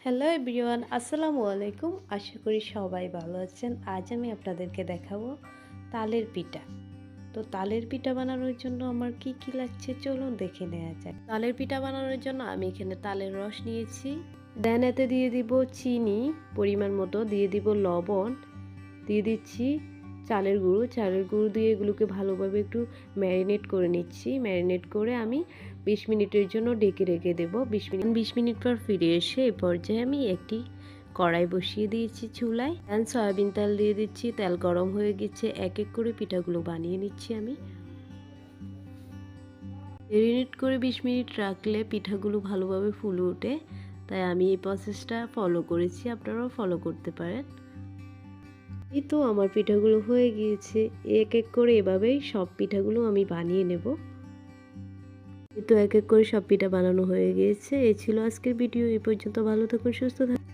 Hello everyone, আসসালামু আলাইকুম। আশা করি সবাই ভালো আছেন। আজ আমি আপনাদেরকে দেখাবো তালের পিঠা। তো তালের পিঠা বানানোর জন্য আমার কি কি লাগছে চলুন দেখে নেওয়া যাক। তালের পিঠা বানানোর জন্য আমি এখানে তালের রস নিয়েছি, দেন এতে দিয়ে দিব চিনি পরিমাণ মতো, দিয়ে দিব লবণ, দিয়ে দিচ্ছি চালের গুঁড়ো দিয়ে এগুলোকে ভালোভাবে একটু ম্যারিনেট করে নিচ্ছি। ম্যারিনেট করে আমি 20 মিনিটের জন্য ঢেকে রেখে দেবো। 20 মিনিট পর ফিরে এসে এই পর্যায়ে আমি একটি কড়াই বসিয়ে দিয়েছি চুলায়। দেন সয়াবিন তেল দিয়ে দিচ্ছি। তেল গরম হয়ে গেছে, এক এক করে পিঠাগুলো বানিয়ে নিচ্ছি আমি। ম্যারিনেট করে 20 মিনিট রাখলে পিঠাগুলো ভালোভাবে ফুলে ওঠে, তাই আমি এই প্রসেসটা ফলো করেছি, আপনারাও ফলো করতে পারেন। এই তো আমার পিঠাগুলো হয়ে গিয়েছে। এক এক করে এভাবেই সব পিঠাগুলো আমি বানিয়ে নেব। এই তো এক এক করে সব পিঠা বানানো হয়ে গিয়েছে। এই ছিল আজকের ভিডিও। এই পর্যন্ত ভালো থাকুন, সুস্থ থাকুন।